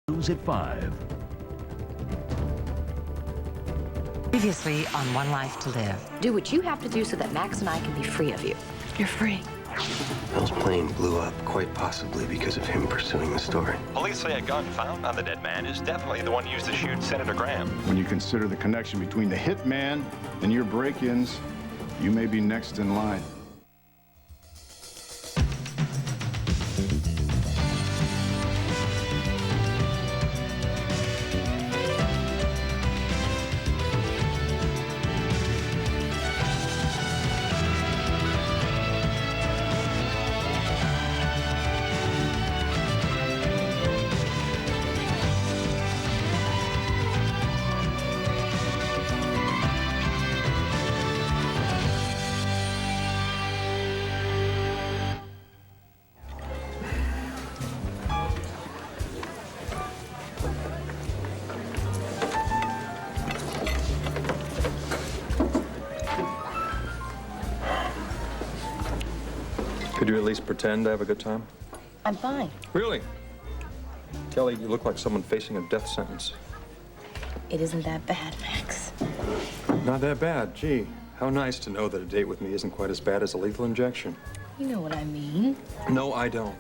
News at 5. Previously on One Life to Live. Do what you have to do so that Max and I can be free of you. You're free. Bill's plane blew up, quite possibly because of him pursuing the story. Police say a gun found on the dead man is definitely the one used to shoot Senator Graham. When you consider the connection between the hitman and your break-ins, you may be next in line. Could you at least pretend to have a good time? I'm fine. Really? Kelly, you look like someone facing a death sentence. It isn't that bad, Max. Not that bad. Gee, how nice to know that a date with me isn't quite as bad as a lethal injection. You know what I mean. No, I don't.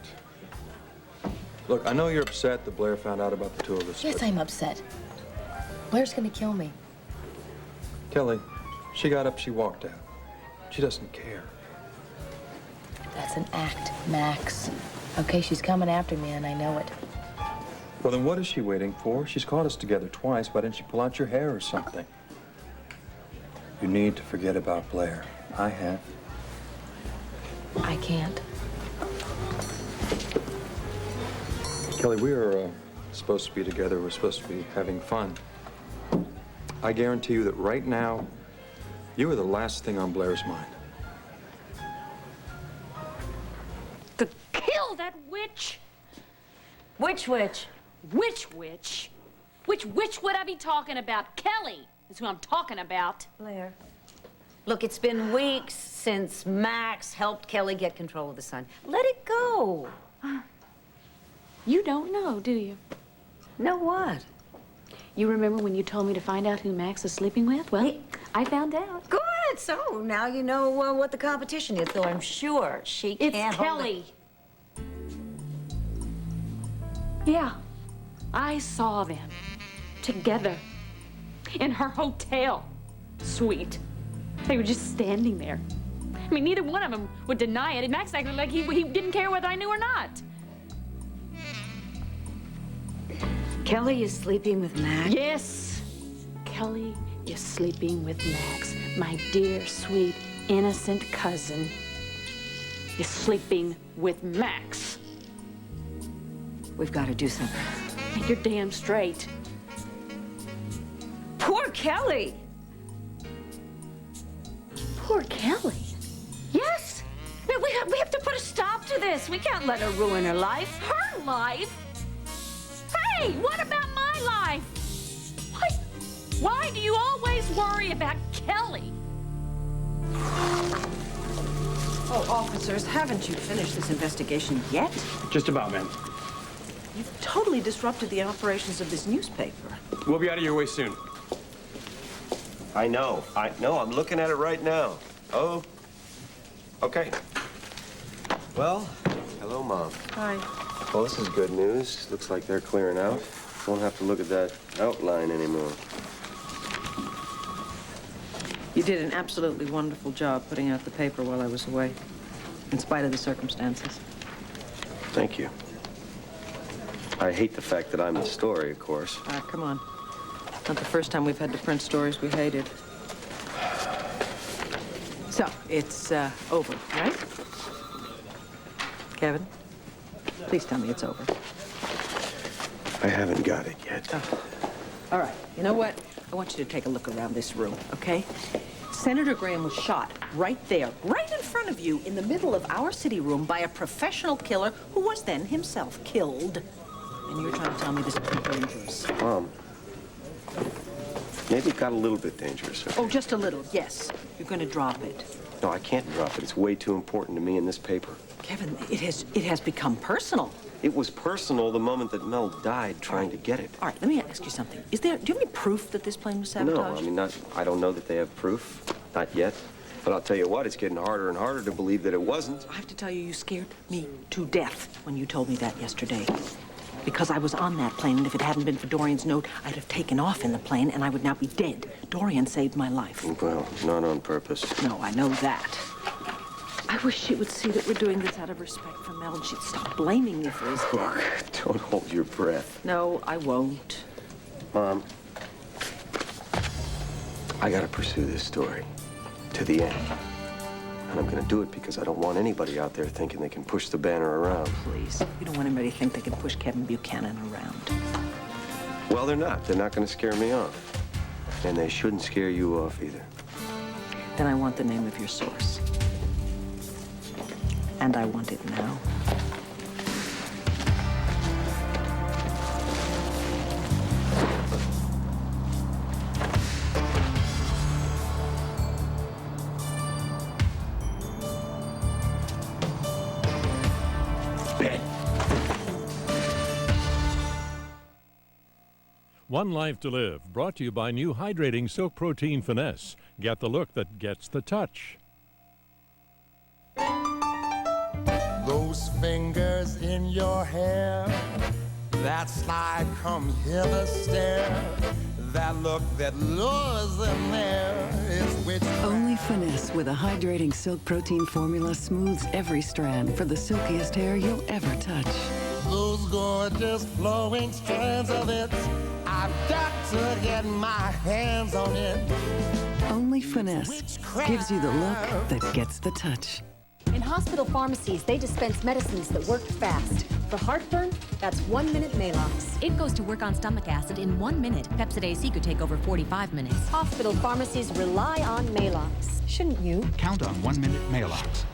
Look, I know you're upset that Blair found out about the two of us. Yes, but I'm upset. Blair's gonna kill me. Kelly, she got up, she walked out. She doesn't care. That's an act, Max. Okay, she's coming after me, and I know it. Well, then what is she waiting for? She's caught us together twice. Why didn't she pull out your hair or something? You need to forget about Blair. I have. I can't. Kelly, we are supposed to be together. We're supposed to be having fun. I guarantee you that right now, you are the last thing on Blair's mind. To kill that witch? Which witch? Which witch? Which witch would I be talking about? Kelly is who I'm talking about. Blair. Look, it's been weeks since Max helped Kelly get control of the sun. Let it go. You don't know, do you? Know what? You remember when you told me to find out who Max is sleeping with? Well, I found out. Good. So now you know what the competition is, though I'm sure she It's can't hold Kelly. Yeah, I saw them together in her hotel suite. They were just standing there. I mean, neither one of them would deny it. And Max acted like he didn't care whether I knew or not. Kelly is sleeping with Max? Yes, Kelly is sleeping with Max. My dear, sweet, innocent cousin is sleeping with Max. We've got to do something. You're damn straight. Poor Kelly. Poor Kelly. Yes. We have to put a stop to this. We can't let her ruin her life. Her life? Hey, what about my life? Why do you always worry about Kelly? Oh, officers, haven't you finished this investigation yet? Just about, ma'am. You've totally disrupted the operations of this newspaper. We'll be out of your way soon. I know. I'm looking at it right now. Oh, okay. Well, hello, Mom. Hi. Well, this is good news. Looks like they're clearing out. Won't have to look at that outline anymore. You did an absolutely wonderful job putting out the paper while I was away, in spite of the circumstances. Thank you. I hate the fact that I'm the story, of course. Come on. Not the first time we've had to print stories we hated. So, it's over, right? Kevin, please tell me it's over. I haven't got it yet. Oh. All right, you know what? I want you to take a look around this room, okay? Senator Graham was shot right there, right in front of you, in the middle of our city room by a professional killer who was then himself killed. And you're trying to tell me this is pretty dangerous. Mom, maybe it got a little bit dangerous. Okay? Oh, just a little, yes. You're going to drop it. No, I can't drop it. It's way too important to me in this paper. Kevin, it has become personal. It was personal the moment that Mel died trying to get it. All right, let me ask you something. Do you have any proof that this plane was sabotaged? No, I don't know that they have proof. Not yet. But I'll tell you what, it's getting harder and harder to believe that it wasn't. I have to tell you, you scared me to death when you told me that yesterday. Because I was on that plane, and if it hadn't been for Dorian's note, I'd have taken off in the plane, and I would now be dead. Dorian saved my life. Well, not on purpose. No, I know that. I wish she would see that we're doing this out of respect for Mel, and she'd stop blaming me for his death. Look, don't hold your breath. No, I won't. Mom, I gotta pursue this story to the end. And I'm gonna do it because I don't want anybody out there thinking they can push the banner around. Please. You don't want anybody to think they can push Kevin Buchanan around. Well, they're not. They're not gonna scare me off. And they shouldn't scare you off either. Then I want the name of your source. And I want it now. One Life to Live, brought to you by new hydrating Silk Protein Finesse. Get the look that gets the touch. Those fingers in your hair, that slide come hither stare, that look that lures them there is which... Only Finesse with a hydrating silk protein formula smooths every strand for the silkiest hair you'll ever touch. Those gorgeous flowing strands of it, I've got to get my hands on it. Only Finesse gives you the look that gets the touch. In hospital pharmacies, they dispense medicines that work fast. For heartburn, that's 1 minute Malox. It goes to work on stomach acid in 1 minute. Pepcid AC could take over 45 minutes. Hospital pharmacies rely on Malox. Shouldn't you? Count on 1 minute Malox.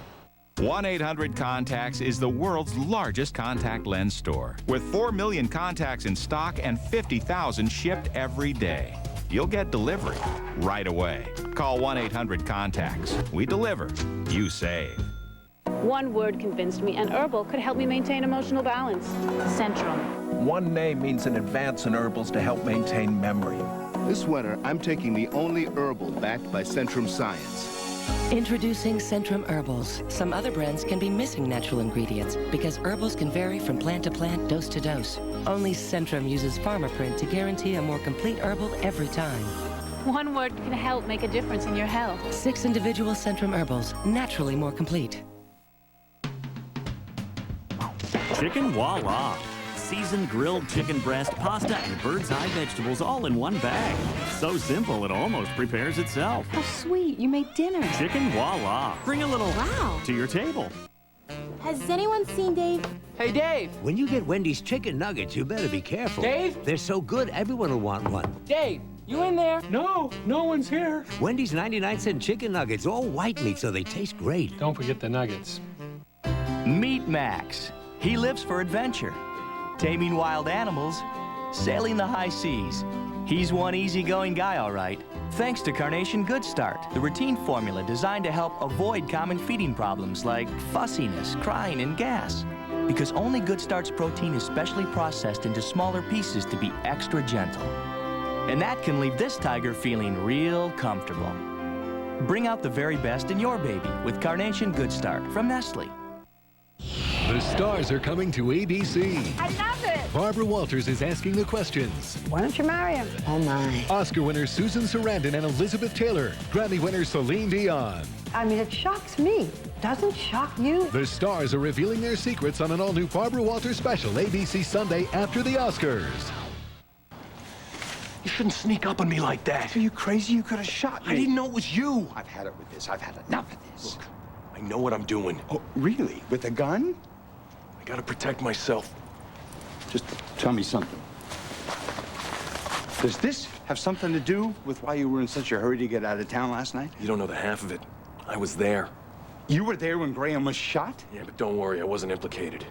1-800-CONTACTS is the world's largest contact lens store, with 4 million contacts in stock and 50,000 shipped every day. You'll get delivery right away. Call 1-800-CONTACTS. We deliver. You save. One word convinced me, and herbal could help me maintain emotional balance. Centrum. One name means an advance in herbals to help maintain memory. This winter, I'm taking the only herbal backed by Centrum Science. Introducing Centrum Herbals. Some other brands can be missing natural ingredients because herbals can vary from plant to plant, dose to dose. Only Centrum uses Pharmaprint to guarantee a more complete herbal every time. One word can help make a difference in your health. 6 individual Centrum Herbals, naturally more complete. Chicken voila. Seasoned grilled chicken breast, pasta, and bird's eye vegetables all in one bag. So simple, it almost prepares itself. How sweet. You made dinner. Chicken voila. Bring a little wow to your table. Has anyone seen Dave? Hey, Dave. When you get Wendy's chicken nuggets, you better be careful. Dave? They're so good, everyone will want one. Dave, you in there? No, no one's here. Wendy's 99-cent chicken nuggets, all white meat, so they taste great. Don't forget the nuggets. Meet Max. He lives for adventure, taming wild animals, sailing the high seas. He's one easygoing guy, all right. Thanks to Carnation Good Start, the routine formula designed to help avoid common feeding problems like fussiness, crying, and gas. Because only Good Start's protein is specially processed into smaller pieces to be extra gentle. And that can leave this tiger feeling real comfortable. Bring out the very best in your baby with Carnation Good Start from Nestle. The stars are coming to ABC. I love it. Barbara Walters is asking the questions. Why don't you marry him? Oh, my. Oscar winners Susan Sarandon and Elizabeth Taylor. Grammy winner Celine Dion. I mean, it shocks me. Doesn't shock you? The stars are revealing their secrets on an all-new Barbara Walters special, ABC Sunday after the Oscars. You shouldn't sneak up on me like that. Are you crazy? You could have shot me. I didn't know it was you. I've had it with this. I've had enough of this. Look, I know what I'm doing. Oh, really? With a gun? I gotta protect myself. Just tell me something. Does this have something to do with why you were in such a hurry to get out of town last night? You don't know the half of it. I was there. You were there when Graham was shot? Yeah, but don't worry, I wasn't implicated.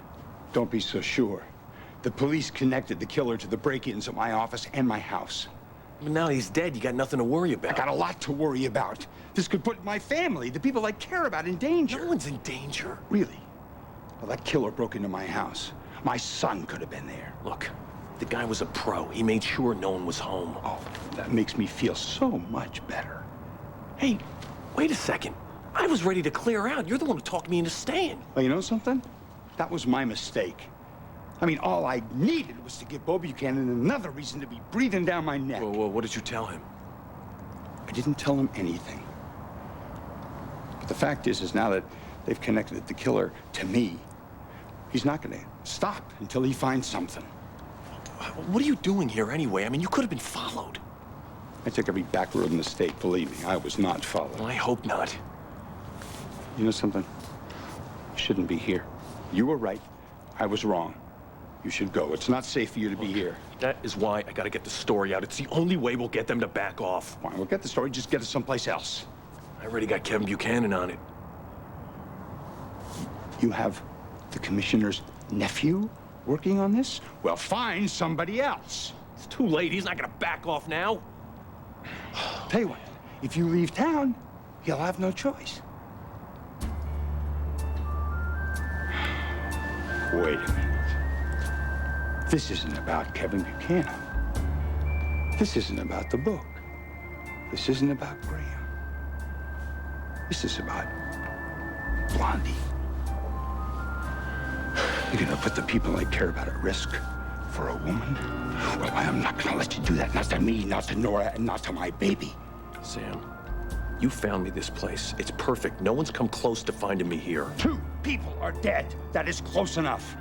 Don't be so sure. The police connected the killer to the break-ins at my office and my house. But now he's dead, you got nothing to worry about. I got a lot to worry about. This could put my family, the people I care about, in danger. No one's in danger. Really? Well, that killer broke into my house. My son could have been there. Look, the guy was a pro. He made sure no one was home. Oh, that makes me feel so much better. Hey, wait a second. I was ready to clear out. You're the one who talked me into staying. Well, you know something? That was my mistake. I mean, all I needed was to give Bo Buchanan another reason to be breathing down my neck. Whoa, what did you tell him? I didn't tell him anything. But the fact is now that they've connected the killer to me, he's not going to stop until he finds something. What are you doing here anyway? I mean, you could have been followed. I took every back road in the state, believe me. I was not followed. Well, I hope not. You know something? You shouldn't be here. You were right. I was wrong. You should go. It's not safe for you to be here. That is why I gotta get the story out. It's the only way we'll get them to back off. Fine, we'll get the story. Just get us someplace else. I already got Kevin Buchanan on it. You have the commissioner's nephew working on this? Well, find somebody else. It's too late. He's not gonna back off now. Tell you what, if you leave town, he'll have no choice. Wait a minute. This isn't about Kevin Buchanan. This isn't about the book. This isn't about Graham. This is about Blondie. You're gonna put the people I care about at risk for a woman? Well, I'm not gonna let you do that. Not to me, not to Nora, and not to my baby. Sam, you found me this place. It's perfect. No one's come close to finding me here. 2 people are dead. That is close enough.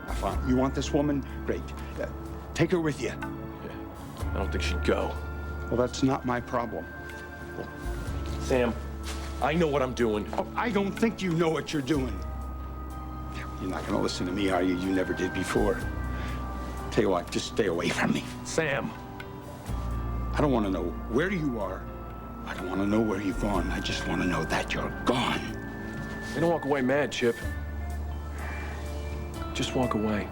Now, fine. You want this woman? Great. Take her with you. Yeah, I don't think she'd go. Well, that's not my problem. Well, Sam, I know what I'm doing. Oh, I don't think you know what you're doing. You're not gonna listen to me, are you? You never did before. Tell you what, just stay away from me. Sam. I don't want to know where you are. I don't want to know where you've gone. I just want to know that you're gone. They don't walk away mad, Chip. Just walk away.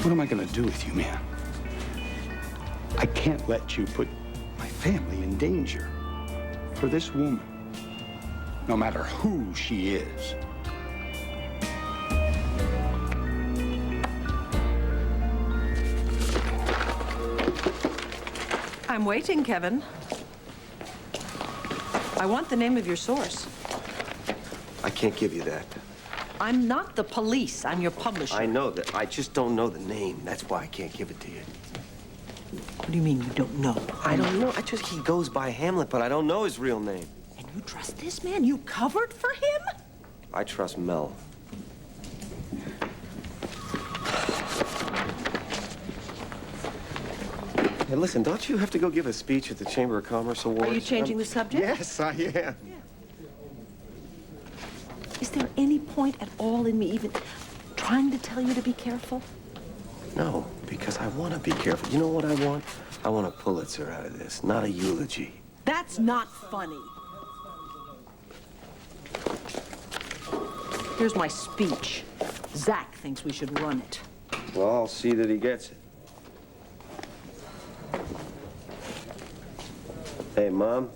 What am I gonna do with you, man? I can't let you put my family in danger for this woman, no matter who she is. I'm waiting, Kevin. I want the name of your source. I can't give you that. I'm not the police. I'm your publisher. I know that. I just don't know the name. That's why I can't give it to you. What do you mean you don't know? I don't know. He goes by Hamlet, but I don't know his real name. And you trust this man? You covered for him? I trust Mel. Hey, listen, don't you have to go give a speech at the Chamber of Commerce Awards? Are you changing the subject? Yes, I am. Yeah. Is there any point at all in me even trying to tell you to be careful? No, because I want to be careful. You know what I want? I want a Pulitzer out of this, not a eulogy. That's not funny. Here's my speech. Zach thinks we should run it. Well, I'll see that he gets it. Hey, Mom.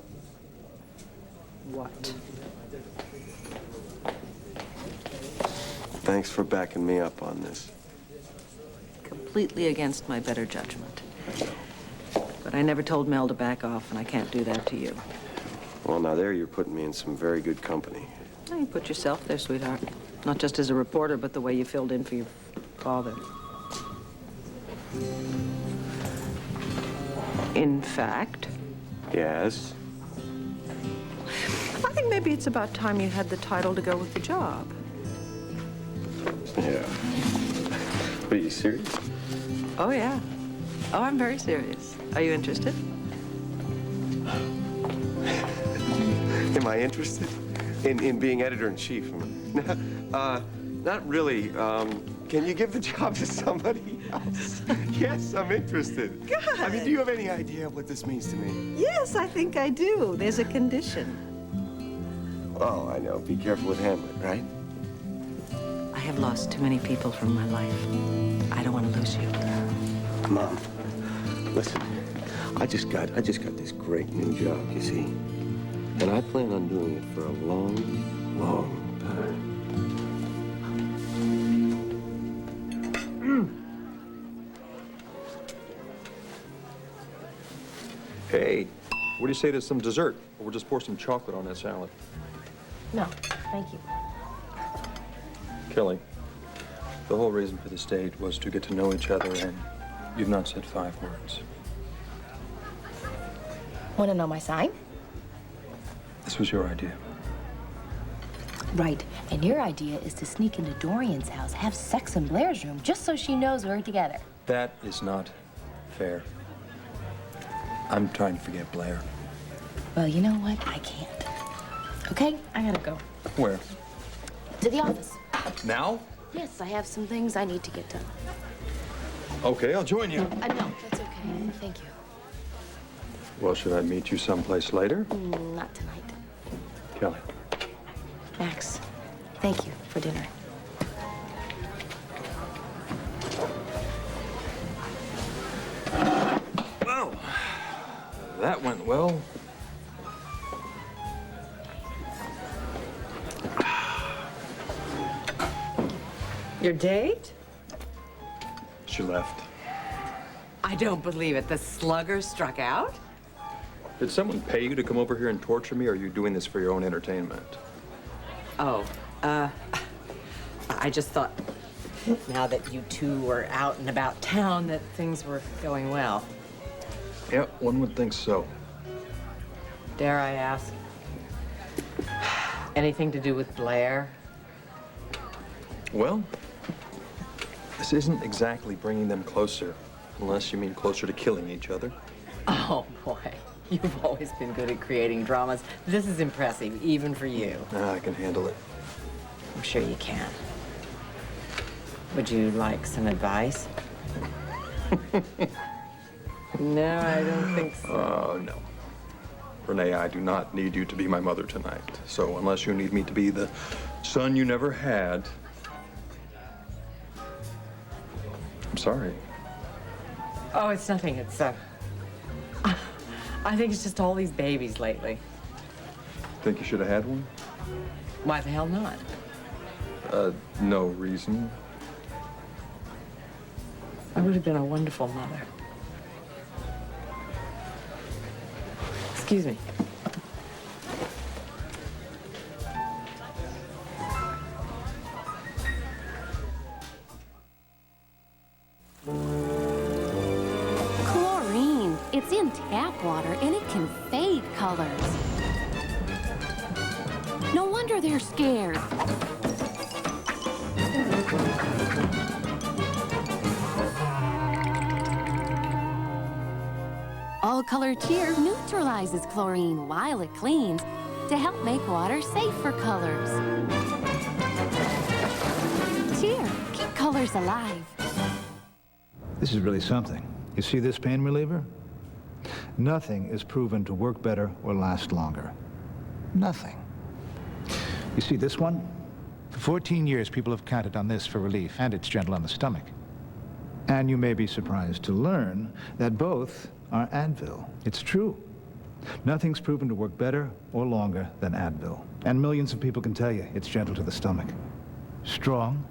What? Thanks for backing me up on this. Completely against my better judgment. But I never told Mel to back off, and I can't do that to you. Well, now there you're putting me in some very good company. Well, you put yourself there, sweetheart. Not just as a reporter, but the way you filled in for your father. In fact... Yes? I think maybe it's about time you had the title to go with the job. Yeah. Are you serious? Oh, yeah. Oh, I'm very serious. Are you interested? Am I interested in being editor-in-chief? Not really. Can you give the job to somebody else? Yes, I'm interested. Good. I mean, do you have any idea what this means to me? Yes, I think I do. There's a condition. Oh, I know. Be careful with Hamlet, right? I have lost too many people from my life. I don't want to lose you. Mom, listen. I just got this great new job, you see. And I plan on doing it for a long, long time. Hey, what do you say to some dessert? Or we'll just pour some chocolate on that salad. No, thank you. Kelly, the whole reason for this date was to get to know each other, and you've not said 5 words. Want to know my sign? This was your idea. Right. And your idea is to sneak into Dorian's house, have sex in Blair's room, just so she knows we're together. That is not fair. I'm trying to forget Blair. Well, you know what? I can't. Okay, I gotta go. Where? To the office. Now? Yes, I have some things I need to get done. Okay, I'll join you. No, that's okay. Thank you. Well, should I meet you someplace later? Not tonight. Kelly. Max, thank you for dinner. Well, that went well. Your date? She left. I don't believe it. The slugger struck out? Did someone pay you to come over here and torture me, or are you doing this for your own entertainment? Oh, I just thought now that you two were out and about town that things were going well. Yep, one would think so. Dare I ask? Anything to do with Blair? Well, this isn't exactly bringing them closer, unless you mean closer to killing each other. Oh, boy. You've always been good at creating dramas. This is impressive, even for you. I can handle it. I'm sure you can. Would you like some advice? No, I don't think so. Oh, no. Renee, I do not need you to be my mother tonight. So unless you need me to be the son you never had, I'm sorry. Oh, it's nothing. It's, I think it's just all these babies lately. Think you should have had one? Why the hell not? No reason. I would have been a wonderful mother. Excuse me. Chlorine. It's in tap water and it can fade colors. No wonder they're scared. All Color Cheer neutralizes chlorine while it cleans to help make water safe for colors. Cheer, keep colors alive. This is really something. You see this pain reliever? Nothing is proven to work better or last longer. Nothing. You see this one? For 14 years, people have counted on this for relief, and it's gentle on the stomach. And you may be surprised to learn that both are Advil. It's true. Nothing's proven to work better or longer than Advil. And millions of people can tell you it's gentle to the stomach. Strong,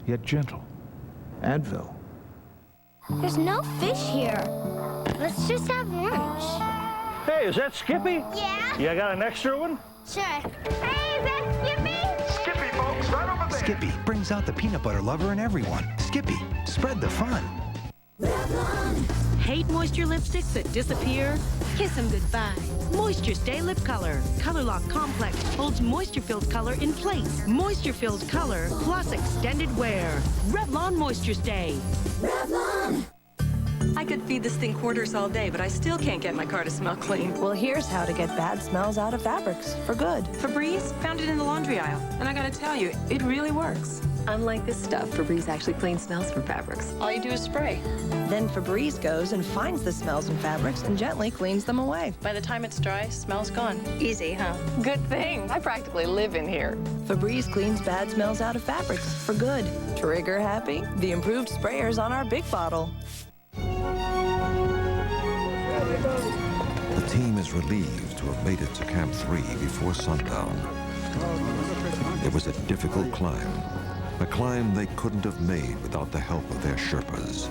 yet gentle. Advil. There's no fish here. Let's just have lunch. Hey, is that Skippy? Yeah? You got an extra one? Sure. Hey, is that Skippy? Skippy, folks, right over there. Skippy brings out the peanut butter lover in everyone. Skippy, spread the fun. Hate moisture lipsticks that disappear? Kiss them goodbye. Moisture Stay Lip Color. Color Lock Complex holds moisture-filled color in place. Moisture-filled color plus extended wear. Revlon Moisture Stay. Revlon. I could feed this thing quarters all day, but I still can't get my car to smell clean. Well, here's how to get bad smells out of fabrics for good. Febreze found it in the laundry aisle, and I gotta tell you, it really works. Unlike this stuff, Febreze actually cleans smells from fabrics. All you do is spray. Then Febreze goes and finds the smells in fabrics and gently cleans them away. By the time it's dry, smell's gone. Easy, huh? Good thing. I practically live in here. Febreze cleans bad smells out of fabrics for good. Trigger happy? The improved sprayer's on our big bottle. The team is relieved to have made it to Camp 3 before sundown. It was a difficult climb, a climb they couldn't have made without the help of their Sherpas.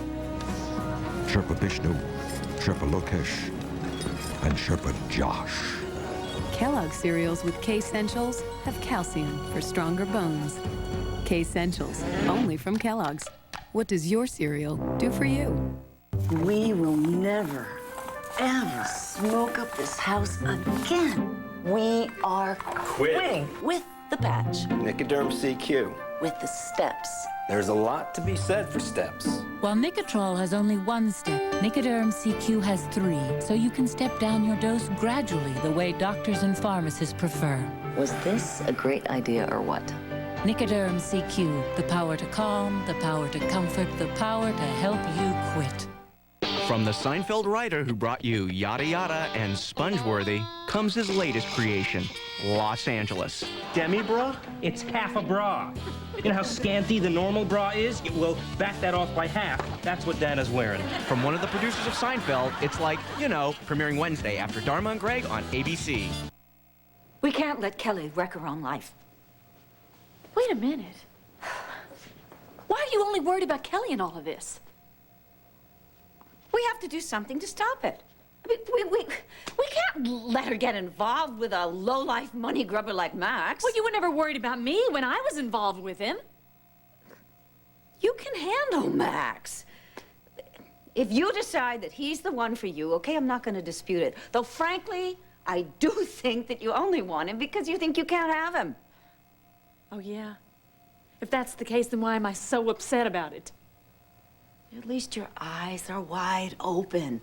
Sherpa Bishnu, Sherpa Lokesh, and Sherpa Josh. Kellogg's cereals with K-Essentials have calcium for stronger bones. K-Essentials, only from Kellogg's. What does your cereal do for you? We will never, ever smoke up this house again. We are quitting with the patch, Nicoderm CQ. with the steps. There's a lot to be said for steps. While Nicotrol has only one step, Nicoderm CQ has 3, so you can step down your dose gradually the way doctors and pharmacists prefer. Was this a great idea or what? Nicoderm CQ, the power to calm, the power to comfort, the power to help you quit. From the Seinfeld writer who brought you Yada Yada and Spongeworthy comes his latest creation, Los Angeles. Demi bra? It's half a bra. You know how scanty the normal bra is? We'll back that off by half. That's what Dana's wearing. From one of the producers of Seinfeld, it's like, you know, premiering Wednesday after Dharma and Greg on ABC. We can't let Kelly wreck her own life. Wait a minute. Why are you only worried about Kelly in all of this? We have to do something to stop it. I mean, we can't let her get involved with a low-life money grubber like Max. Well, you were never worried about me when I was involved with him. You can handle Max. If you decide that he's the one for you, okay, I'm not going to dispute it. Though, frankly, I do think that you only want him because you think you can't have him. Oh, yeah? If that's the case, then why am I so upset about it? At least your eyes are wide open.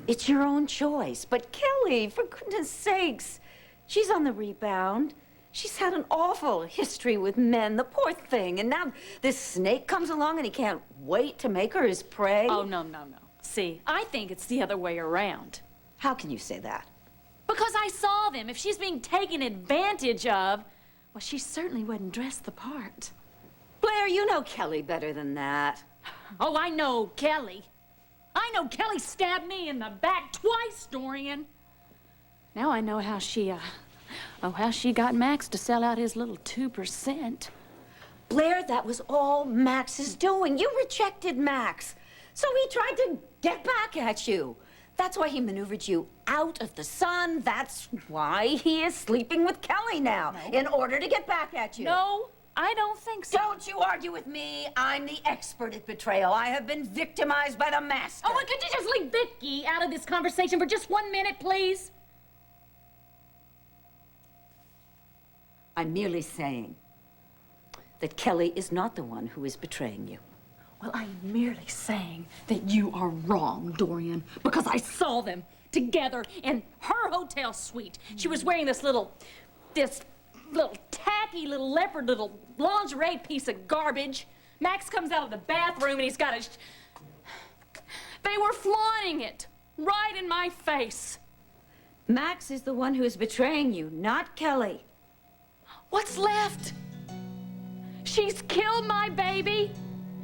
It's your own choice. But Kelly, for goodness sakes, she's on the rebound. She's had an awful history with men, the poor thing. And now this snake comes along and he can't wait to make her his prey. Oh, no, no, no. See, I think it's the other way around. How can you say that? Because I saw them. If she's being taken advantage of, well, she certainly wasn't dressed the part. Blair, you know Kelly better than that. Oh, I know Kelly. I know Kelly stabbed me in the back twice, Dorian. Now I know how she got Max to sell out his little 2%. Blair, that was all Max's doing. You rejected Max. So he tried to get back at you. That's why he maneuvered you out of the sun. That's why he is sleeping with Kelly now, in order to get back at you. No, I don't think so. Don't you argue with me. I'm the expert at betrayal. I have been victimized by the master. Oh, well, could you just leave Vicky out of this conversation for just 1 minute, please? I'm merely saying that Kelly is not the one who is betraying you. Well, I'm merely saying that you are wrong, Dorian, because I saw them together in her hotel suite. She was wearing this little tacky little leopard little lingerie piece of garbage. Max comes out of the bathroom and he's got a... They were flaunting it right in my face. Max is the one who is betraying you, not Kelly. What's left? She's killed my baby.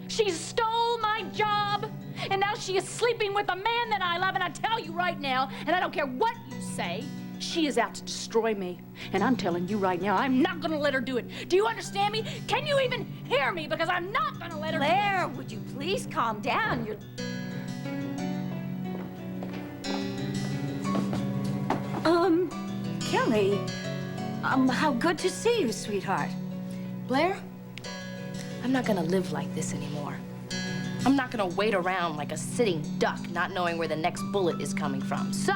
She stole my job. And now she is sleeping with a man that I love. And I tell you right now, and I don't care what you say, she is out to destroy me. And I'm telling you right now, I'm not gonna let her do it. Do you understand me? Can you even hear me? Because I'm not gonna let her do it. Blair, would you please calm down? You're... Kelly, how good to see you, sweetheart. Blair, I'm not gonna live like this anymore. I'm not gonna wait around like a sitting duck, not knowing where the next bullet is coming from. So,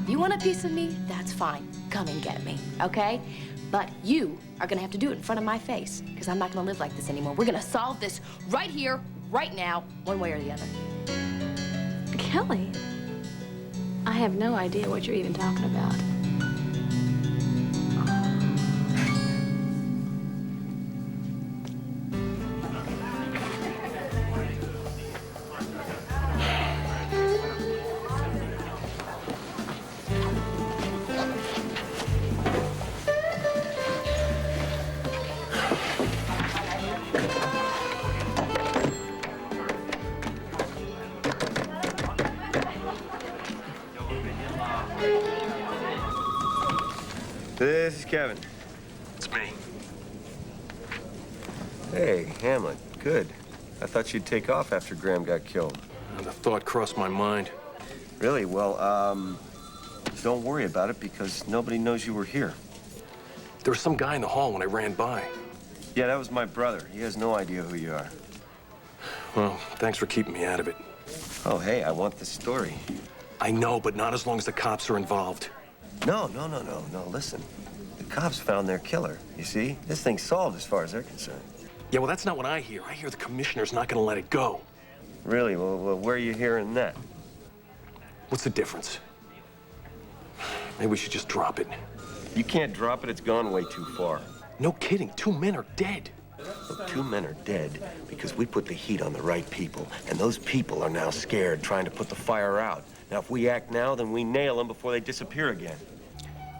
if you want a piece of me, that's fine. Come and get me, okay? But you are gonna have to do it in front of my face, because I'm not gonna live like this anymore. We're gonna solve this right here, right now, one way or the other. Kelly, I have no idea what you're even talking about. this is Kevin. It's me. Hey, Hamlet. Good. I thought you'd take off after Graham got killed. The thought crossed my mind. Really? Well, don't worry about it because nobody knows you were here. There was some guy in the hall when I ran by. Yeah, that was my brother. He has no idea who you are. Well, thanks for keeping me out of it. Oh, hey, I want the story. I know, but not as long as the cops are involved. No, listen. The cops found their killer, you see? This thing's solved as far as they're concerned. Yeah, well, that's not what I hear. I hear the commissioner's not gonna let it go. Really? Well, where are you hearing that? What's the difference? Maybe we should just drop it. You can't drop it. It's gone way too far. No kidding. 2 men are dead. Look, 2 men are dead because we put the heat on the right people, and those people are now scared, trying to put the fire out. Now, if we act now, then we nail them before they disappear again.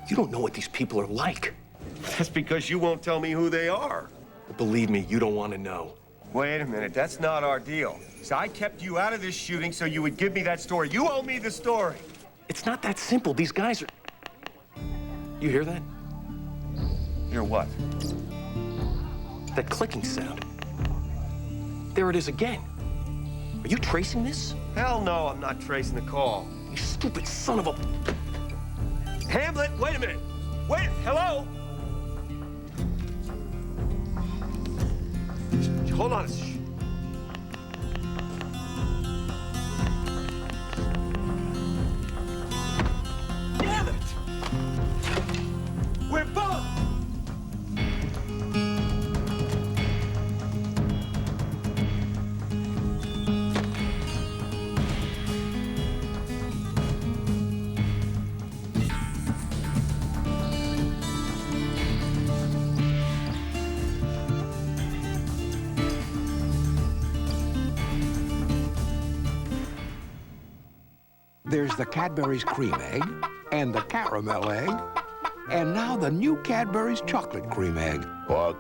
You don't know what these people are like. That's because you won't tell me who they are. Believe me, you don't want to know. Wait a minute. That's not our deal. So I kept you out of this shooting so you would give me that story. You owe me the story. It's not that simple. These guys are... You hear that? Hear what? That clicking sound. There it is again. Are you tracing this? Hell no, I'm not tracing the call. You stupid son of a... Hamlet, wait a minute. Wait, hello? Hold on. Shh. Damn it! We're both! There's the Cadbury's cream egg, and the caramel egg, and now the new Cadbury's chocolate cream egg. Buck.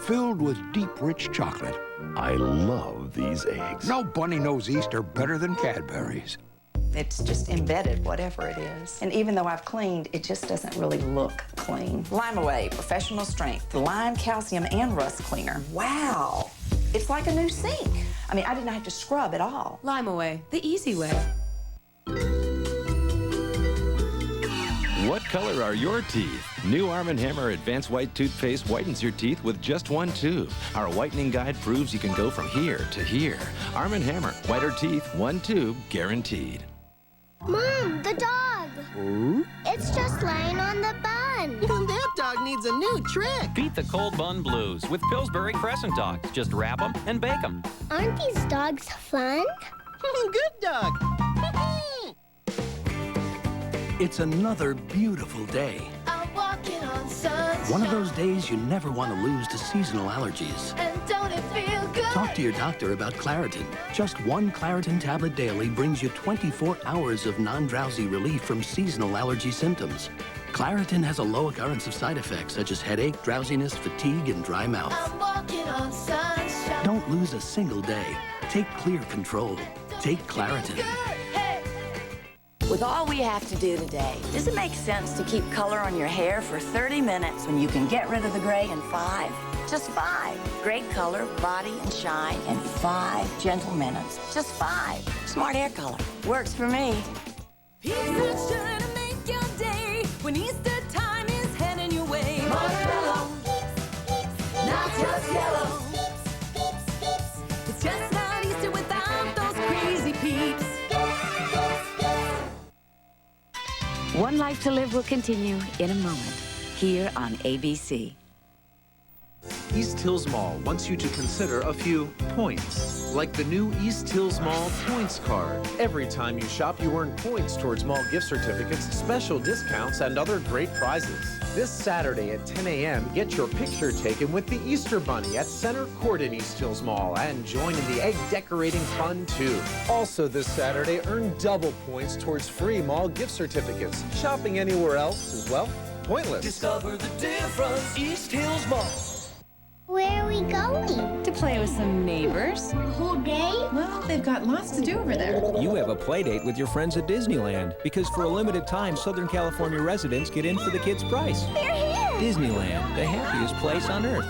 Filled with deep, rich chocolate. I love these eggs. No bunny knows Easter better than Cadbury's. It's just embedded, whatever it is. And even though I've cleaned, it just doesn't really look clean. Lime Away, professional strength, lime, calcium, and rust cleaner. Wow. It's like a new sink. I mean, I didn't have to scrub at all. Lime Away, the easy way. What color are your teeth? New Arm & Hammer Advanced White Toothpaste whitens your teeth with just 1 tube. Our whitening guide proves you can go from here to here. Arm & Hammer, whiter teeth, 1 tube, guaranteed. Mom, the dog. Ooh? It's just laying on the bun. That dog needs a new trick. Beat the cold bun blues with Pillsbury Crescent Dogs. Just wrap them and bake them. Aren't these dogs fun? Good dog. It's another beautiful day. I'm walking on sunshine. One of those days you never want to lose to seasonal allergies. And don't it feel good? Talk to your doctor about Claritin. Just 1 Claritin tablet daily brings you 24 hours of non-drowsy relief from seasonal allergy symptoms. Claritin has a low occurrence of side effects such as headache, drowsiness, fatigue, and dry mouth. I'm walking on sunshine. Don't lose a single day. Take clear control. Take Claritin. With all we have to do today, does it make sense to keep color on your hair for 30 minutes when you can get rid of the gray in 5? Just 5. Great color, body, and shine in 5 gentle minutes. Just 5. Smart hair color. Works for me. Here's sure to make your day when Easter time is heading your way. Marshmallow, not just yellow. It's just not Easter without those crazy peeps. One Life to Live will continue in a moment, here on ABC. East Hills Mall wants you to consider a few points, like the new East Hills Mall Points Card. Every time you shop, you earn points towards mall gift certificates, special discounts, and other great prizes. This Saturday at 10 a.m., get your picture taken with the Easter Bunny at Center Court in East Hills Mall and join in the egg decorating fun, too. Also this Saturday, earn double points towards free mall gift certificates. Shopping anywhere else is, well, pointless. Discover the difference, East Hills Mall. Where are we going? To play with some neighbors. The whole day? Well, they've got lots to do over there. You have a play date with your friends at Disneyland because for a limited time, Southern California residents get in for the kids' price. They're here! Disneyland, the happiest place on earth.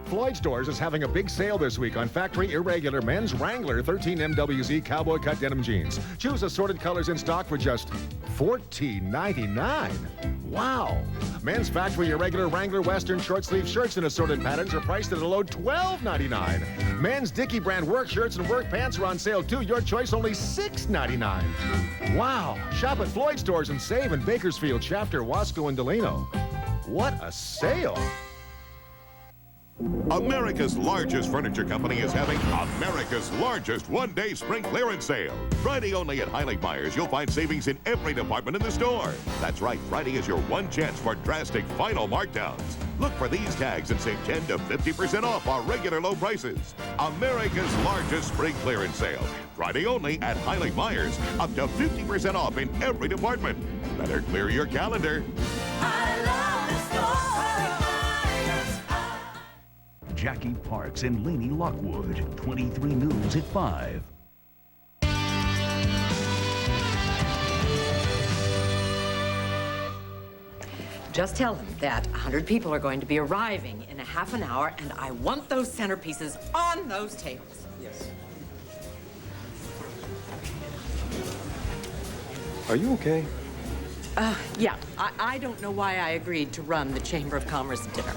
Floyd Stores is having a big sale this week on factory irregular men's Wrangler 13 MWZ cowboy cut denim jeans. Choose assorted colors in stock for just $14.99. Wow! Men's factory irregular Wrangler Western short sleeve shirts in assorted patterns are priced at a low $12.99. Men's Dickie brand work shirts and work pants are on sale too. Your choice only $6.99. Wow! Shop at Floyd Stores and save in Bakersfield, Shafter, Wasco, and Delano. What a sale! America's largest furniture company is having America's largest one-day spring clearance sale. Friday only at Heilig Myers, you'll find savings in every department in the store. That's right, Friday is your one chance for drastic final markdowns. Look for these tags and save 10 to 50% off our regular low prices. America's largest spring clearance sale. Friday only at Heilig Myers, up to 50% off in every department. Better clear your calendar. I love the store. Jackie Parks and Lainey Lockwood, 23 News at 5. Just tell them that 100 people are going to be arriving in a half an hour, and I want those centerpieces on those tables. Yes. Are you okay? Yeah, I don't know why I agreed to run the Chamber of Commerce dinner.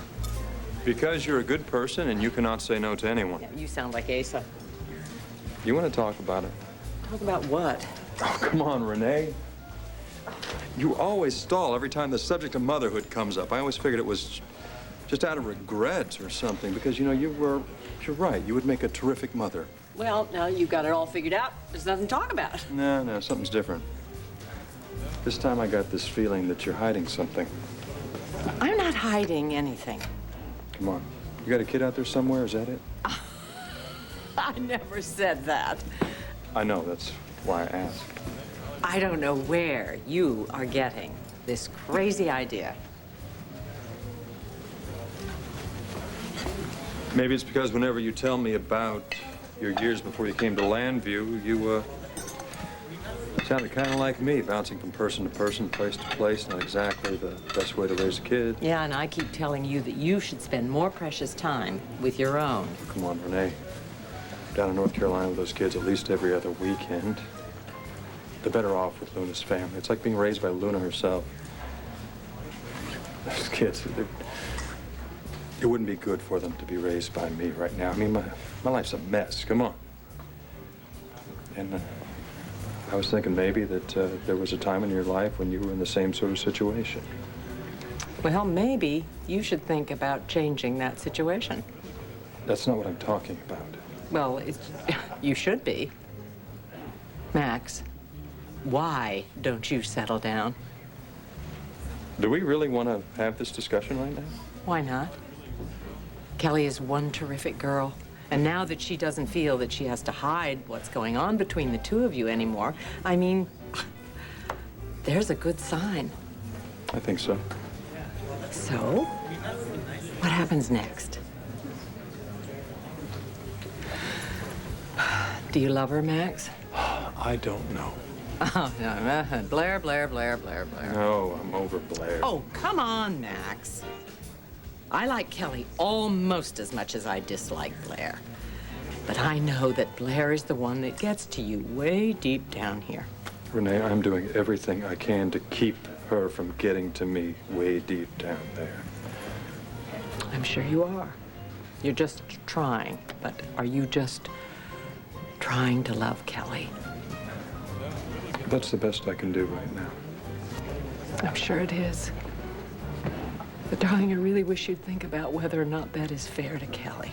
Because you're a good person and you cannot say no to anyone. Yeah, you sound like Asa. You want to talk about it? Talk about what? Oh, come on, Renee. You always stall every time the subject of motherhood comes up. I always figured it was just out of regret or something because, you know, you're right. You would make a terrific mother. Well, now you've got it all figured out. There's nothing to talk about. No, something's different. This time I got this feeling that you're hiding something. I'm not hiding anything. Come on. You got a kid out there somewhere? Is that it? I never said that. I know. That's why I asked. I don't know where you are getting this crazy idea. Maybe it's because whenever you tell me about your years before you came to Landview, you, sounded kind of like me, bouncing from person to person, place to place, not exactly the best way to raise a kid. Yeah, and I keep telling you that you should spend more precious time with your own. Come on, Renee. Down in North Carolina with those kids at least every other weekend. They're better off with Luna's family. It's like being raised by Luna herself. Those kids, it wouldn't be good for them to be raised by me right now. I mean, my life's a mess. Come on. And I was thinking maybe that there was a time in your life when you were in the same sort of situation. Well, maybe you should think about changing that situation. That's not what I'm talking about. Well, you should be. Max, why don't you settle down? Do we really want to have this discussion right now? Why not? Kelly is one terrific girl. And now that she doesn't feel that she has to hide what's going on between the two of you anymore, I mean, there's a good sign. I think so. So, what happens next? Do you love her, Max? I don't know. Oh, no, Blair, Blair, Blair, Blair, Blair. No, I'm over Blair. Oh, come on, Max. I like Kelly almost as much as I dislike Blair. But I know that Blair is the one that gets to you way deep down here. Renee, I'm doing everything I can to keep her from getting to me way deep down there. I'm sure you are. You're just trying. But are you just trying to love Kelly? That's the best I can do right now. I'm sure it is. But, darling, I really wish you'd think about whether or not that is fair to Kelly.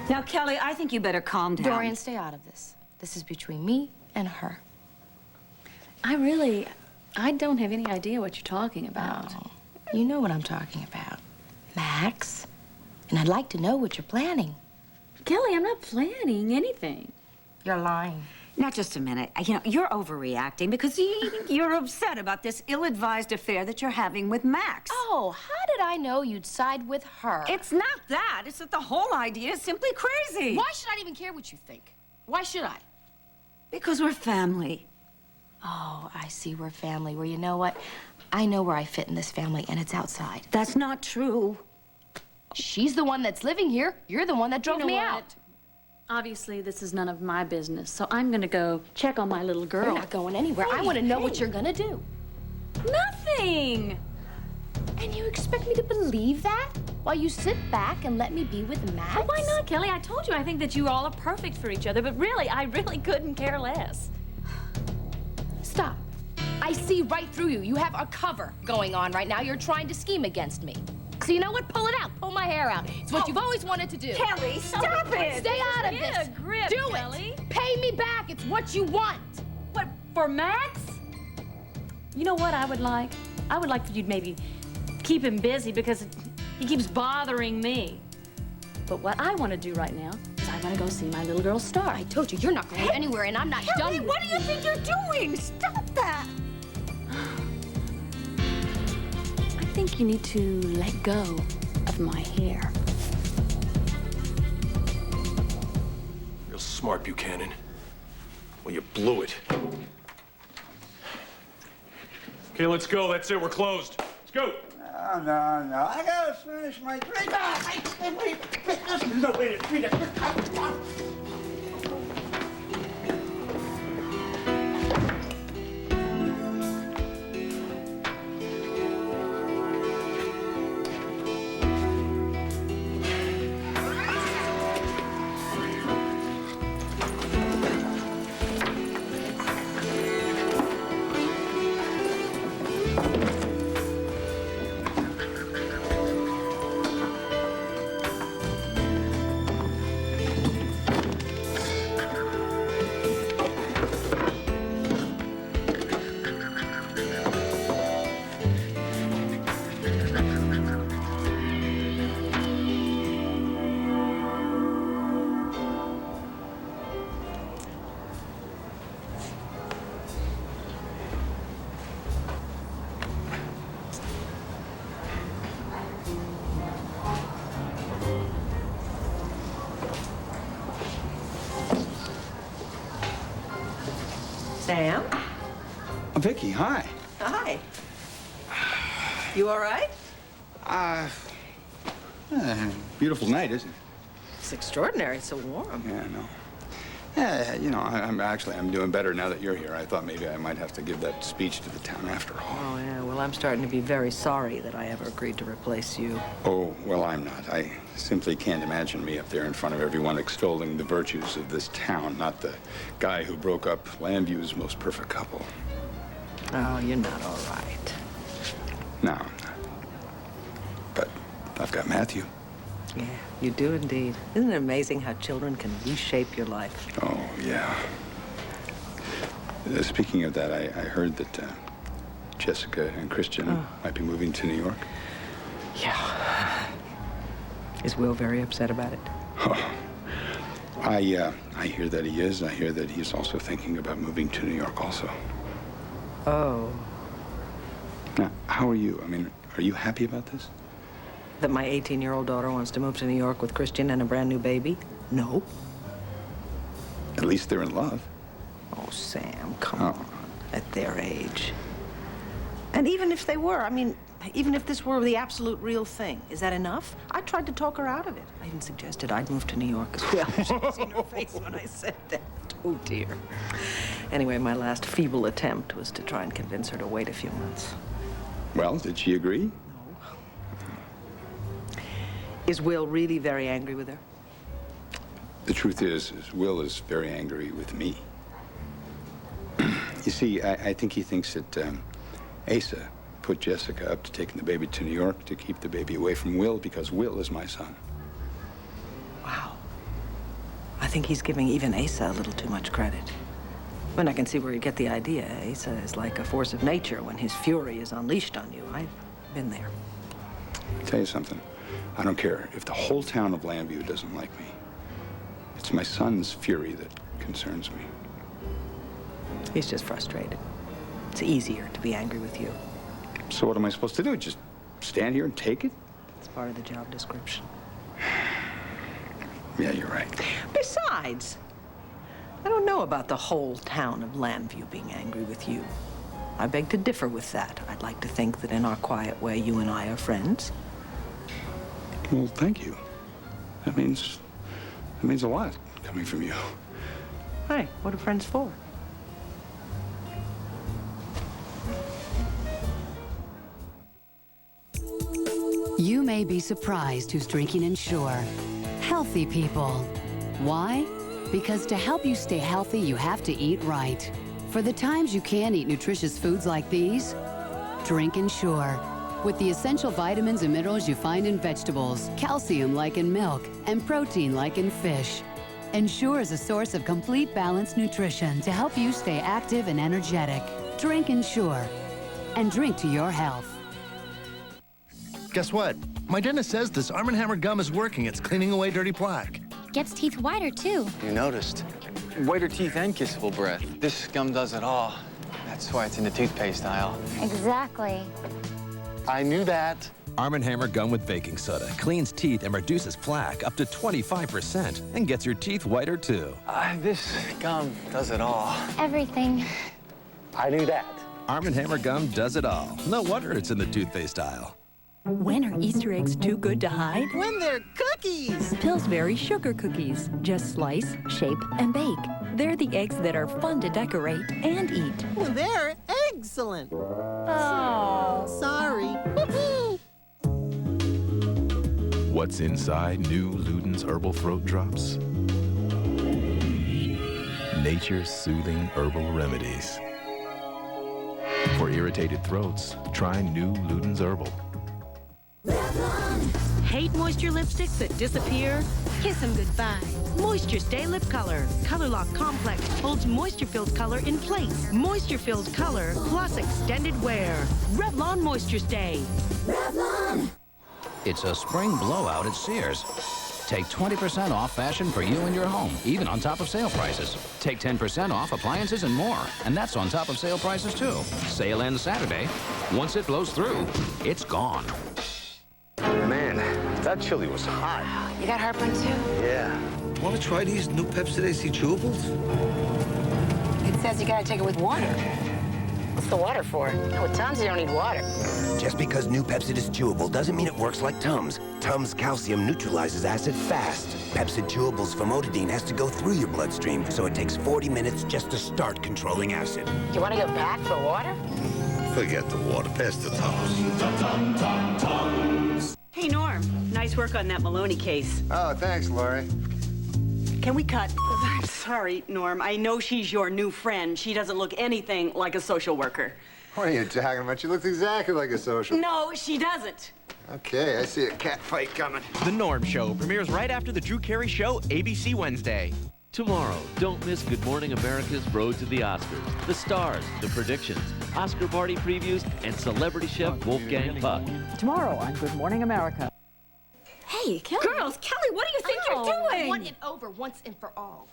Now, Kelly, I think you better calm down. Dorian, stay out of this. This is between me and her. I don't have any idea what you're talking about. Oh, you know what I'm talking about. Max. And I'd like to know what you're planning. Kelly, I'm not planning anything. You're lying. Now, just a minute. You know, you're overreacting because you're upset about this ill-advised affair that you're having with Max. Oh, how did I know you'd side with her? It's not that. It's that the whole idea is simply crazy. Why should I even care what you think? Why should I? Because we're family. Oh, I see, we're family. Well, you know what? I know where I fit in this family, and it's outside. That's not true. She's the one that's living here. You're the one that drove me out. Obviously, this is none of my business, so I'm gonna go check on my little girl. You're not going anywhere. I want to know what you're gonna do. Nothing! And you expect me to believe that? While you sit back and let me be with Max? Well, why not, Kelly? I told you I think that you all are perfect for each other, but really, I really couldn't care less. Stop. I see right through you. You have a cover going on right now. You're trying to scheme against me. So you know what? Pull it out. Pull my hair out. It's what you've always wanted to do. Kelly, stop it! Stay out of Get this. a grip, Do Kelly. it. Pay me back. It's what you want. What, for Max? You know what I would like? I would like for you to maybe keep him busy because he keeps bothering me. But what I want to do right now is I want to go see my little girl Star. I told you, you're not going anywhere, and I'm not Kelly, done. what do you think you're doing? Stop that! I think you need to let go of my hair. Real smart, Buchanan. Well, you blew it. Okay, let's go. That's it. We're closed. Let's go. No. I gotta finish my drink. Wait. No, wait. Sam? Vicky, hi. Hi. You all right? Beautiful night, isn't it? It's extraordinary. It's so warm. Yeah, I know. Yeah, you know, I'm doing better now that you're here. I thought maybe I might have to give that speech to the town after all. Oh, yeah. Well, I'm starting to be very sorry that I ever agreed to replace you. Oh, well, I'm not. I simply can't imagine me up there in front of everyone extolling the virtues of this town, not the guy who broke up Landview's most perfect couple. Oh, you're not all right. No, I'm not. But I've got Matthew. Yeah, you do indeed. Isn't it amazing how children can reshape your life? Oh, yeah. Speaking of that, I heard that Jessica and Christian might be moving to New York. Yeah. Is Will very upset about it? Oh. I hear that he is. I hear that he's also thinking about moving to New York also. Oh. Now, how are you? I mean, are you happy about this? That my 18-year-old daughter wants to move to New York with Christian and a brand new baby? No. At least they're in love. Oh, Sam, come on. At their age. And even if they were, I mean, even if this were the absolute real thing, is that enough? I tried to talk her out of it. I even suggested I'd move to New York as well. She was in her face when I said that. Oh, dear. Anyway, my last feeble attempt was to try and convince her to wait a few months. Well, did she agree? Is Will really very angry with her? The truth is Will is very angry with me. You see, I think he thinks that Asa put Jessica up to taking the baby to New York to keep the baby away from Will because Will is my son. Wow. I think he's giving even Asa a little too much credit. When I can see where you get the idea. Asa is like a force of nature when his fury is unleashed on you. I've been there. I'll tell you something. I don't care if the whole town of Landview doesn't like me. It's my son's fury that concerns me. He's just frustrated. It's easier to be angry with you. So what am I supposed to do? Just stand here and take it? It's part of the job description. Yeah, you're right. Besides, I don't know about the whole town of Landview being angry with you. I beg to differ with that. I'd like to think that in our quiet way, you and I are friends. Well, thank you. That means a lot coming from you. Hey, what are friends for? You may be surprised who's drinking Ensure. Healthy people. Why? Because to help you stay healthy, you have to eat right. For the times you can't eat nutritious foods like these, drink Ensure. With the essential vitamins and minerals you find in vegetables, calcium like in milk, and protein like in fish. Ensure is a source of complete balanced nutrition to help you stay active and energetic. Drink Ensure. And drink to your health. Guess what? My dentist says this Arm & Hammer gum is working. It's cleaning away dirty plaque. Gets teeth whiter, too. You noticed. Whiter teeth and kissable breath. This gum does it all. That's why it's in the toothpaste aisle. Exactly. I knew that. Arm & Hammer gum with baking soda cleans teeth and reduces plaque up to 25% and gets your teeth whiter, too. This gum does it all. Everything. I knew that. Arm & Hammer gum does it all. No wonder it's in the toothpaste aisle. When are Easter eggs too good to hide? When they're cookies! Pillsbury sugar cookies. Just slice, shape, and bake. They're the eggs that are fun to decorate and eat. Well, they're excellent. Oh. Sorry. What's inside new Luden's Herbal Throat Drops? Nature's soothing herbal remedies. For irritated throats, try new Luden's Herbal. Hate moisture lipsticks that disappear? Kiss them goodbye. Moisture Stay Lip Color. Color Lock Complex holds moisture-filled color in place. Moisture-filled color plus extended wear. Revlon Moisture Stay. Revlon. It's a spring blowout at Sears. Take 20% off fashion for you and your home, even on top of sale prices. Take 10% off appliances and more, and that's on top of sale prices too. Sale ends Saturday. Once it blows through, it's gone. Man, that chili was hot. You got heartburn too? Yeah. Want to try these new Pepsi AC chewables? It says you gotta take it with water. What's the water for? With Tums, you don't need water. Just because new Pepsi is chewable doesn't mean it works like Tums. Tums calcium neutralizes acid fast. Pepsi Chewables famotidine has to go through your bloodstream, so it takes 40 minutes just to start controlling acid. You want to go back for water? Forget the water. Pass the Tums. Hey, Norm. Nice work on that Maloney case. Oh, thanks, Lori. Can we cut? I'm sorry, Norm. I know she's your new friend. She doesn't look anything like a social worker. What are you talking about? She looks exactly like a social. No, she doesn't. Okay, I see a cat fight coming. The Norm Show premieres right after The Drew Carey Show, ABC Wednesday. Tomorrow, don't miss Good Morning America's Road to the Oscars. The stars, the predictions, Oscar party previews, and celebrity chef Wolfgang Puck. Tomorrow on Good Morning America. Hey, Kelly. Girls, Kelly, what do you think you're doing? I want it over once and for all.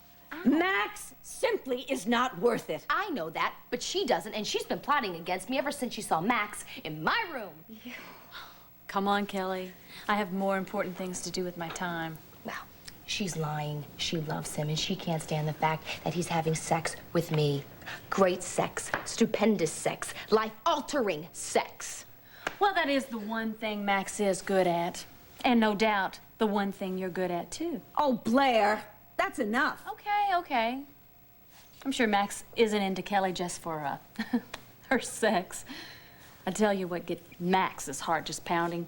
Max simply is not worth it. I know that, but she doesn't, and she's been plotting against me ever since she saw Max in my room. Come on, Kelly. I have more important things to do with my time. Well, she's lying. She loves him, and she can't stand the fact that he's having sex with me. Great sex, stupendous sex, life-altering sex. Well, that is the one thing Max is good at. And no doubt, the one thing you're good at, too. Oh, Blair, that's enough. Okay. I'm sure Max isn't into Kelly just for her sex. I tell you what gets Max's heart just pounding.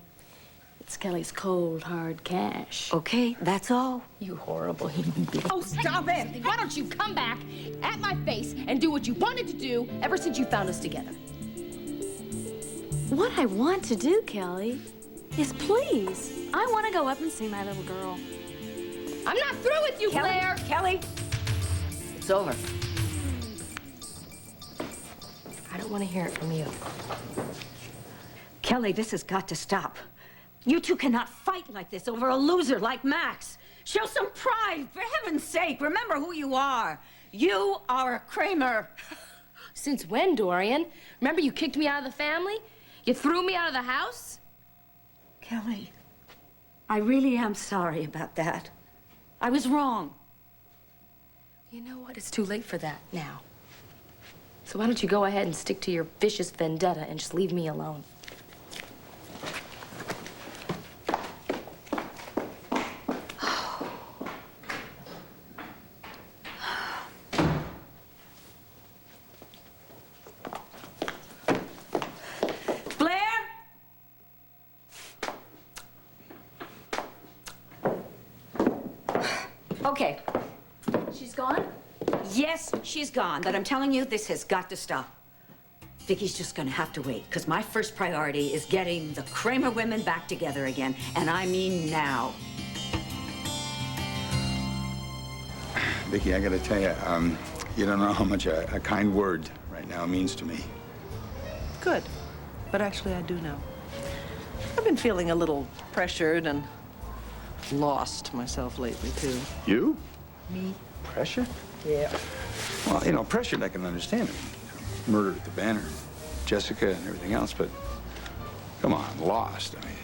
It's Kelly's cold, hard cash. Okay, that's all. You horrible human being. Oh, stop it! Why don't you come back at my face and do what you wanted to do ever since you found us together? What I want to do, Kelly, is please. I want to go up and see my little girl. I'm not through with you, Kelly, Claire. Kelly, it's over. I don't want to hear it from you. Kelly, this has got to stop. You two cannot fight like this over a loser like Max. Show some pride, for heaven's sake. Remember who you are. You are a Kramer. Since when, Dorian? Remember you kicked me out of the family? You threw me out of the house? Kelly, I really am sorry about that. I was wrong. You know what? It's too late for that now. So why don't you go ahead and stick to your vicious vendetta and just leave me alone? Okay. She's gone? Yes, she's gone, but I'm telling you, this has got to stop. Vicky's just gonna have to wait, because my first priority is getting the Kramer women back together again, and I mean now. Vicky, I gotta tell you, you don't know how much a kind word right now means to me. Good. But actually, I do know. I've been feeling a little pressured and lost myself lately, too. You? Me? Pressure? Yeah. Well, you know, pressured I can understand. Murder at the Banner, Jessica and everything else, but come on, lost. I mean,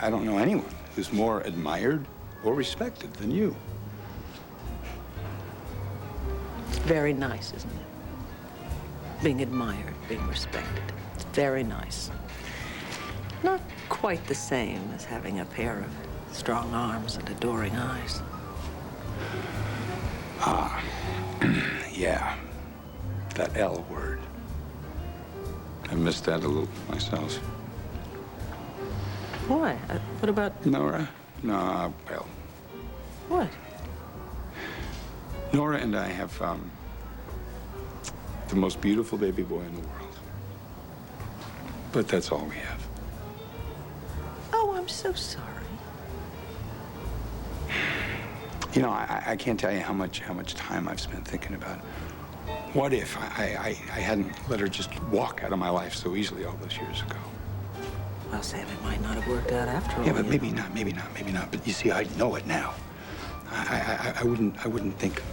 I don't know anyone who's more admired or respected than you. It's very nice, isn't it? Being admired, being respected. It's very nice. Not quite the same as having a pair of strong arms and adoring eyes. Ah, yeah. That L word. I missed that a little myself. Why? What about... Nora? No, well... What? Nora and I have, the most beautiful baby boy in the world. But that's all we have. Oh, I'm so sorry. You know, I can't tell you how much time I've spent thinking about what if I hadn't let her just walk out of my life so easily all those years ago. Well, Sam, it might not have worked out after all. Yeah, but maybe not. But you see, I know it now. I wouldn't think,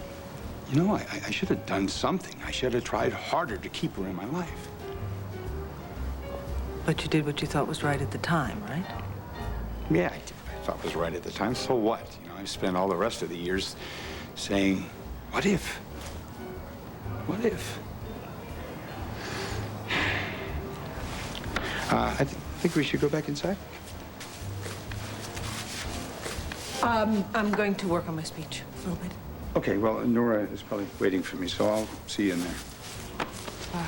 you know, I should have done something. I should have tried harder to keep her in my life. But you did what you thought was right at the time, right? Yeah, I did what I thought was right at the time. So what? You know, I've spent all the rest of the years saying, what if? What if? I think we should go back inside. I'm going to work on my speech a little bit. Okay, well, Nora is probably waiting for me, so I'll see you in there. Bye.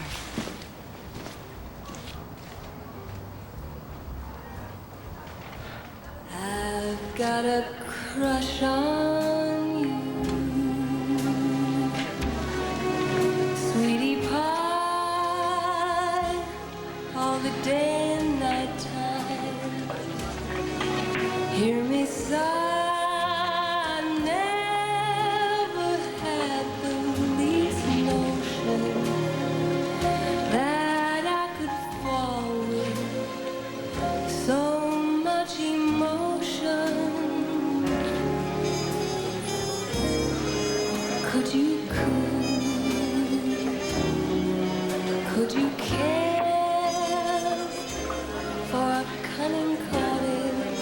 I've got a crush on you, sweetie pie, all the day and night time. Hear me sigh, I never had the least notion that I could fall with so much emotion. Could you care for a cunning cottage?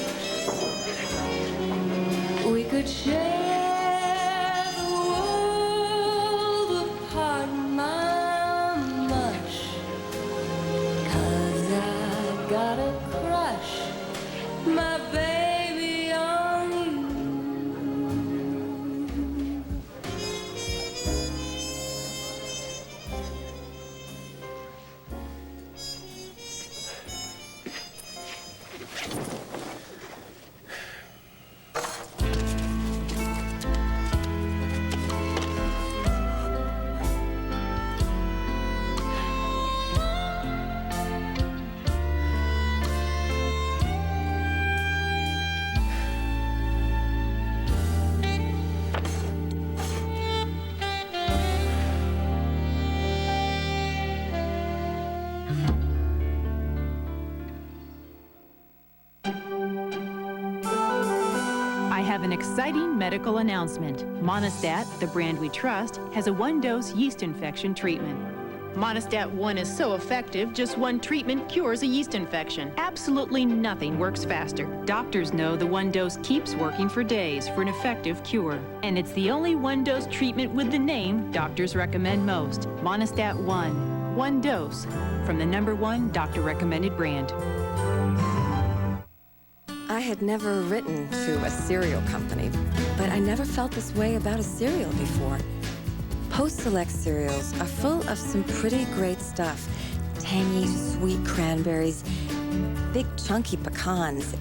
We could share the world apart, my mush. 'Cause I got a crush, my baby, on you. I have an exciting medical announcement. Monistat, the brand we trust, has a one-dose yeast infection treatment. Monistat 1 is so effective, just one treatment cures a yeast infection. Absolutely nothing works faster. Doctors know the one dose keeps working for days for an effective cure. And it's the only one dose treatment with the name doctors recommend most. Monistat 1. One dose from the #1 doctor recommended brand. I had never written to a cereal company, but I never felt this way about a cereal before. Post-Select cereals are full of some pretty great stuff. Tangy, sweet cranberries, big chunky pecans,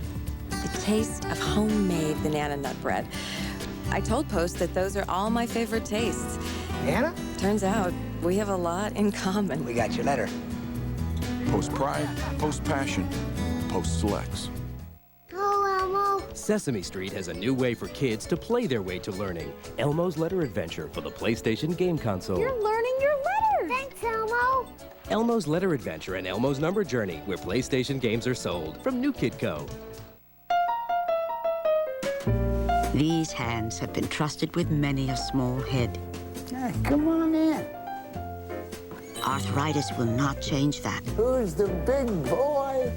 the taste of homemade banana nut bread. I told Post that those are all my favorite tastes. Anna? Turns out we have a lot in common. We got your letter. Post Pride, Post Passion, Post Selects. Sesame Street has a new way for kids to play their way to learning. Elmo's Letter Adventure for the PlayStation game console. You're learning your letters! Thanks, Elmo! Elmo's Letter Adventure and Elmo's Number Journey, where PlayStation games are sold. From New Kid Co. These hands have been trusted with many a small head. Come on in. Arthritis will not change that. Who's the big boy?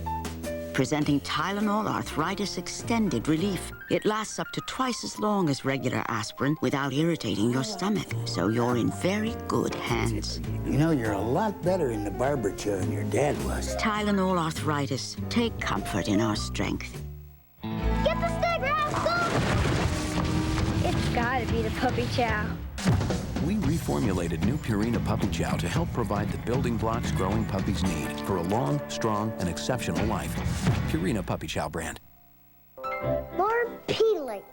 Presenting Tylenol Arthritis Extended Relief. It lasts up to twice as long as regular aspirin without irritating your stomach, so you're in very good hands. You know, you're a lot better in the barber chair than your dad was. Tylenol Arthritis. Take comfort in our strength. Get the stick, Rascal! It's gotta be the puppy chow. We reformulated new Purina Puppy Chow to help provide the building blocks growing puppies need for a long, strong, and exceptional life. Purina Puppy Chow brand. More Pedialyte.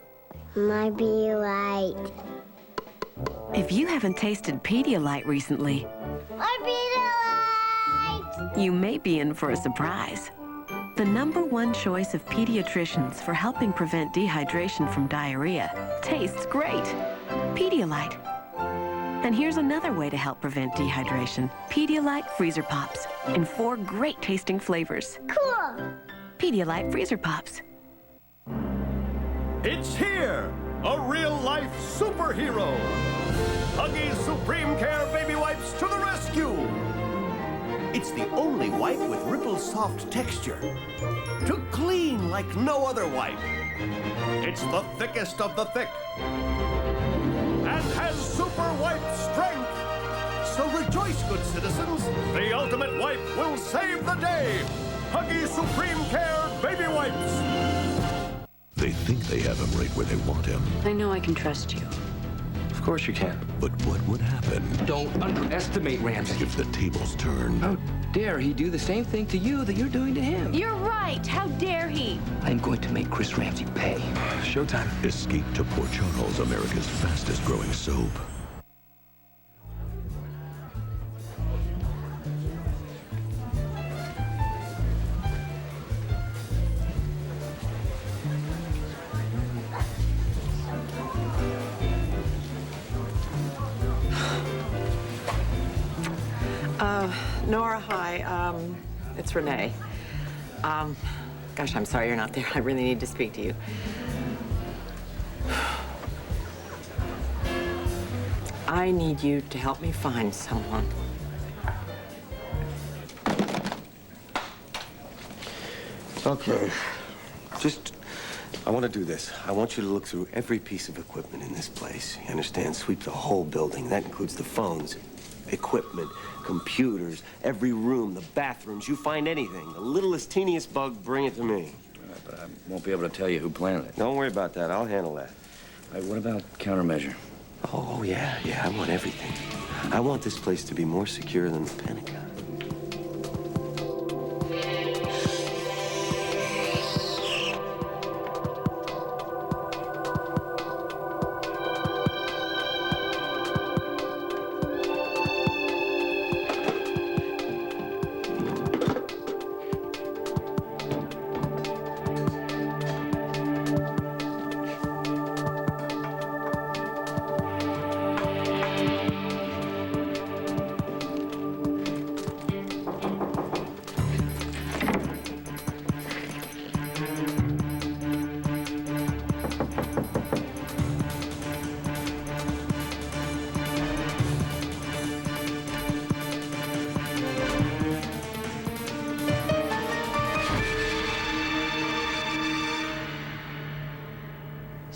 My Pedialyte. If you haven't tasted Pedialyte recently, My Pedialyte! you may be in for a surprise. The #1 choice of pediatricians for helping prevent dehydration from diarrhea. Tastes great. Pedialyte. And here's another way to help prevent dehydration. Pedialyte Freezer Pops in 4 great tasting flavors. Cool! Pedialyte Freezer Pops. It's here! A real-life superhero! Huggies Supreme Care Baby Wipes to the rescue! It's the only wipe with ripple soft texture. To clean like no other wipe. It's the thickest of the thick. And has super wipe strength. So rejoice, good citizens. The ultimate wipe will save the day. Huggies Supreme Care Baby Wipes. They think they have him right where they want him. I know I can trust you. Of course you can. But what would happen? Don't underestimate Ramsey. If the tables turned? How dare he do the same thing to you that you're doing to him? You're right. How dare he? I'm going to make Chris Ramsey pay. Showtime. Escape to Port Charles, America's fastest growing soap. Nora, hi. It's Renee. Gosh, I'm sorry you're not there. I really need to speak to you. I need you to help me find someone. Okay. I want to do this. I want you to look through every piece of equipment in this place. You understand? Sweep the whole building. That includes the phones, equipment, computers, every room, the bathrooms. You find anything, the littlest, teeniest bug, bring it to me. But I won't be able to tell you who planted it. Don't worry about that. I'll handle that. What about countermeasure? Oh, yeah. I want everything. I want this place to be more secure than the Pentagon.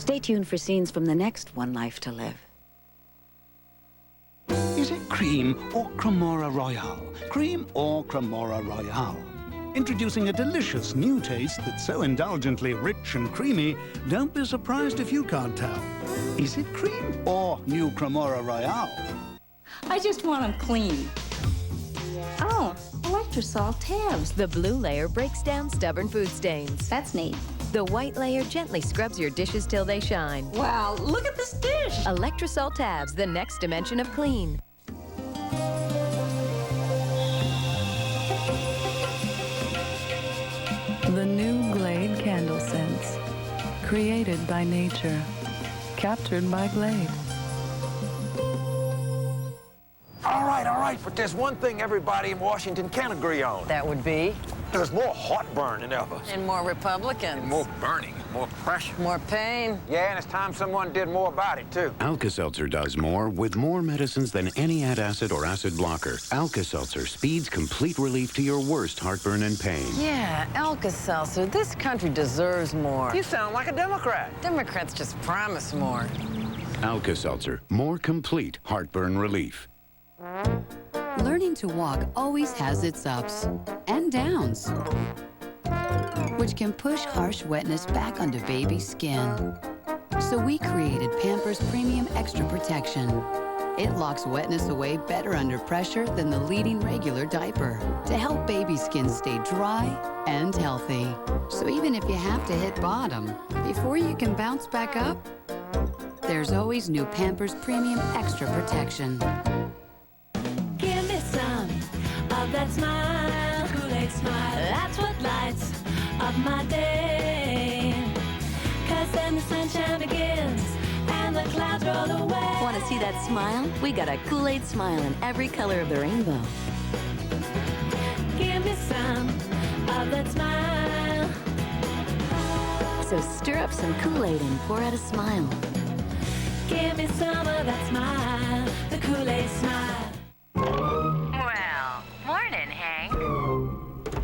Stay tuned for scenes from the next One Life to Live. Is it cream or cremora royale? Cream or cremora royale? Introducing a delicious new taste that's so indulgently rich and creamy, don't be surprised if you can't tell. Is it cream or new cremora royale? I just want them clean. Oh, Electrosol tabs. The blue layer breaks down stubborn food stains. That's neat. The white layer gently scrubs your dishes till they shine. Wow, look at this dish. Electrosol tabs, the next dimension of clean. The new Glade candle scents. Created by nature. Captured by Glade. All right, but there's one thing everybody in Washington can agree on. That would be? There's more heartburn than ever. And more Republicans. And more burning, more pressure. More pain. Yeah, and it's time someone did more about it, too. Alka-Seltzer does more with more medicines than any antacid or acid blocker. Alka-Seltzer speeds complete relief to your worst heartburn and pain. Yeah, Alka-Seltzer. This country deserves more. You sound like a Democrat. Democrats just promise more. Alka-Seltzer, more complete heartburn relief. Learning to walk always has its ups and downs, which can push harsh wetness back onto baby's skin. So we created Pampers Premium Extra Protection. It locks wetness away better under pressure than the leading regular diaper to help baby skin stay dry and healthy. So even if you have to hit bottom, before you can bounce back up, there's always new Pampers Premium Extra Protection. Give me some of that smile, Kool-Aid smile. That's what lights up my day. 'Cause then the sunshine begins and the clouds roll away. Want to see that smile? We got a Kool-Aid smile in every color of the rainbow. Give me some of that smile. So stir up some Kool-Aid and pour out a smile. Give me some of that smile, the Kool-Aid smile. Well, morning, Hank.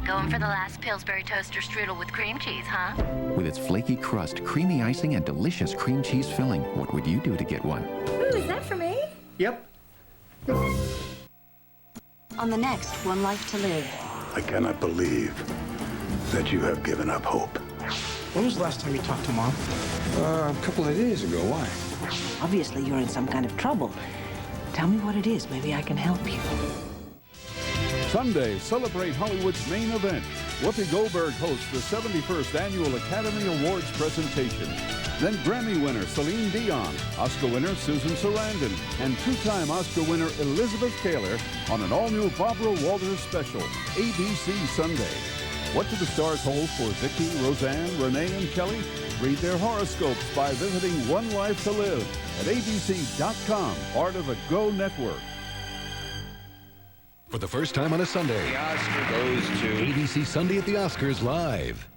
Going for the last Pillsbury toaster strudel with cream cheese, huh? With its flaky crust, creamy icing, and delicious cream cheese filling, what would you do to get one? Ooh, is that for me? Yep. On the next One Life to Live. I cannot believe that you have given up hope. When was the last time you talked to Mom? A couple of days ago. Why? Obviously, you're in some kind of trouble. Tell me what it is. Maybe I can help you. Sunday, celebrate Hollywood's main event. Whoopi Goldberg hosts the 71st Annual Academy Awards presentation. Then Grammy winner Celine Dion, Oscar winner Susan Sarandon, and two-time Oscar winner Elizabeth Taylor on an all-new Barbara Walters special, ABC Sunday. What do the stars hold for Vicky, Roseanne, Renee, and Kelly? Read their horoscopes by visiting One Life to Live at abc.com, part of the Go Network. For the first time on a Sunday, The Oscar goes to ABC Sunday at the Oscars Live.